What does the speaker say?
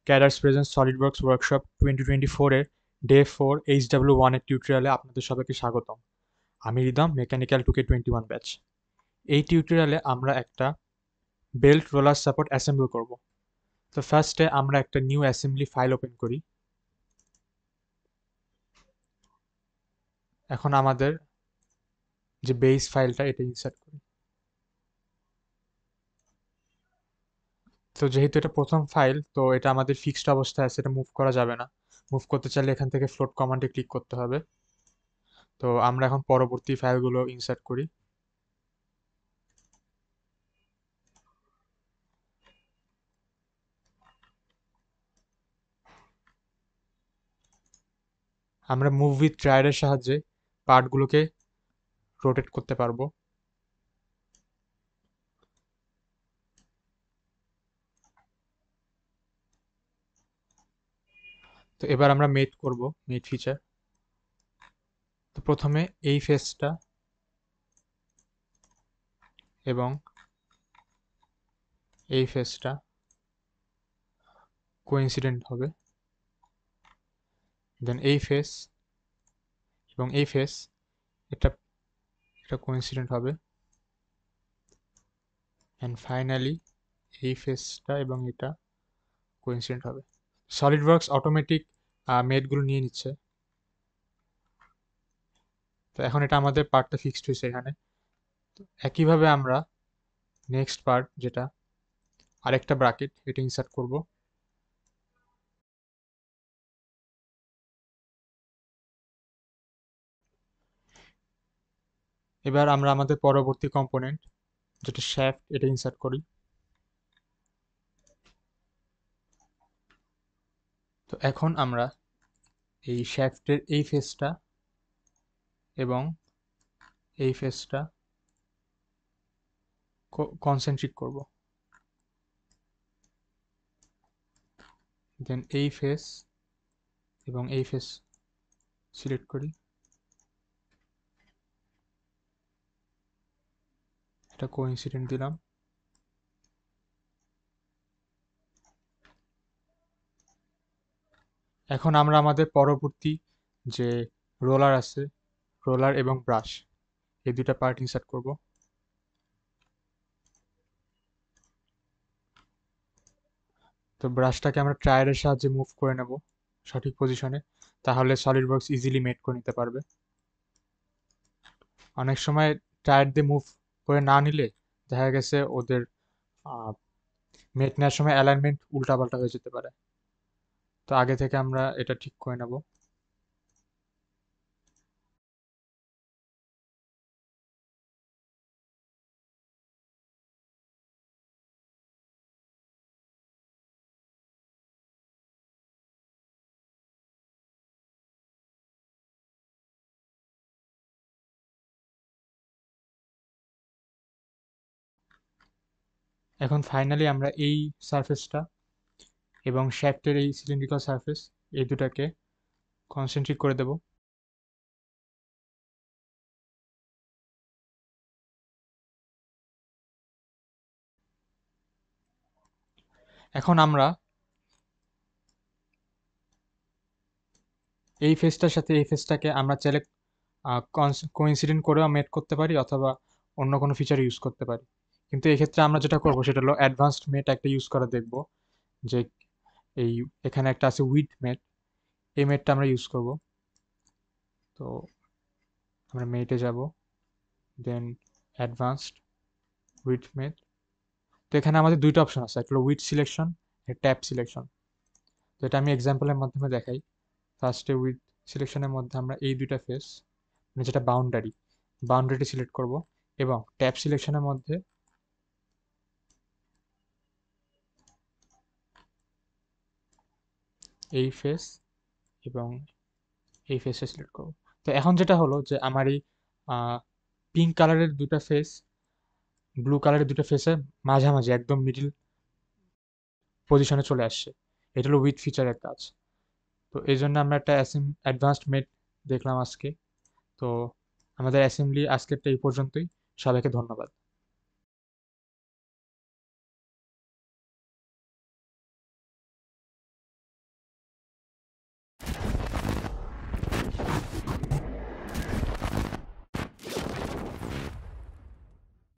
Cadres present SolidWorks workshop 2024-এর day 4 HW1 এর টিউটোরিয়ালে আপনাদের সবাইকে স্বাগতম। আমি রিদম, মেকানিক্যাল 2K21 ব্যাচ। এই টিউটোরিয়ালে আমরা একটা বেল্ট রোলার সাপোর্ট অ্যাসেম্বল করব। তো ফার্স্টে আমরা একটা নিউ অ্যাসেম্বলি ফাইল ওপেন করি। এখন আমাদের যে বেস ফাইলটা এটা ইনসার্ট করি। তো যেহেতু এটা প্রথম ফাইল, তো এটা আমাদের ফিক্সড অবস্থায় আছে, এটা মুভ করা যাবে না। মুভ করতে চাইলে এখান থেকে ফ্লোট কমান্ডে ক্লিক করতে হবে। তো আমরা এখন পরবর্তী ফাইলগুলো ইনসার্ট করি। আমরা মুভ উইথ ট্রায়ারের সাহায্যে পার্টগুলোকে রোটেট করতে পারবো। তো এবার আমরা মেট করব, মেট ফিচার। তো প্রথমে এই ফেসটা এবং এই ফেসটা কোইন্সিডেন্ট হবে, দেন এই ফেস এবং এই ফেস এটা এটা কোইন্সিডেন্ট হবে, অ্যান্ড ফাইনালি এই ফেসটা এবং এটা কোইন্সিডেন্ট হবে। সলিডওয়ার্কস অটোমেটিক মেটগুলো নিয়ে নিচ্ছে। তো এখন এটা আমাদের পার্টটা ফিক্সড হয়েছে এখানে। একইভাবে আমরা নেক্সট পার্ট, যেটা আরেকটা ব্র্যাকেট, এটা ইনসার্ট করব। এবার আমরা আমাদের পরবর্তী কম্পোনেন্ট, যেটা শ্যাফট, এটা ইনসার্ট করি। তো এখন আমরা এই শ্যাফটের এই ফেসটা এবং এই ফেসটা কনসেন্ট্রিক করব, দেন এই ফেস এবং এই ফেস সিলেক্ট করি, এটা কোইন্সিডেন্ট দিলাম। এখন আমরা আমাদের পরবর্তী যে রোলার আছে, রোলার এবং ব্রাশ, এই দুটা পার্ট ইনসার্ট করব। তো ব্রাশটাকে আমরা ট্রায়ারের সাহায্যে মুভ করে নেব সঠিক পজিশনে, তাহলে সলিডওয়ার্কস ইজিলি মেট করে নিতে পারবে। অনেক সময় টায়ার দিয়ে মুভ করে না নিলে দেখা গেছে ওদের মেট নেওয়ার সময় অ্যালাইনমেন্ট উল্টাপাল্টা হয়ে যেতে পারে। তো আগে থেকে আমরা এটা ঠিক করে নেব। এখন ফাইনালি আমরা এই সারফেসটা এবং শ্যাফটের এই সিলিন্ড্রিক্যাল সারফেস, এই দুটাকে কনসেন্ট্রিক করে দেব। এখন আমরা এই ফেসটার সাথে এই ফেসটাকে আমরা চাইলে কোইন্সিডেন্ট করেও মেট করতে পারি, অথবা অন্য কোনো ফিচার ইউজ করতে পারি। কিন্তু এক্ষেত্রে আমরা যেটা করবো সেটা হলো অ্যাডভান্সড মেট একটা ইউজ করে দেখব, যে এই এখানে একটা আছে উইথ মেট, এই মেটটা আমরা ইউজ করব। তো আমরা মেটে যাব, দেন অ্যাডভান্সড উইথ মেট। তো এখানে আমাদের দুইটা অপশন আছে, একটা হলো উইথ সিলেকশন, একটা ট্যাপ সিলেকশন। তো এটা আমি এক্সাম্পলের মাধ্যমে দেখাই। ফার্স্টে উইথ সিলেকশনের মধ্যে আমরা এই দুইটা ফেস, মানে যেটা বাউন্ডারিটি সিলেক্ট করব, এবং ট্যাপ সিলেকশনের মধ্যে এই ফেস এবং এই ফেসটা সিলেক্ট করব। তো এখন যেটা হলো যে আমার এই পিঙ্ক কালারের দুটা ফেস ব্লু কালারের দুটো ফেসের মাঝামাঝি একদম মিডিল পজিশনে চলে আসছে। এটা হলো উইথ ফিচারের কাজ। তো এই জন্য আমরা একটা অ্যাডভান্সড মেট দেখলাম আজকে। তো আমাদের অ্যাসেম্বলি আজকেরটা এই পর্যন্তই। সবাইকে ধন্যবাদ।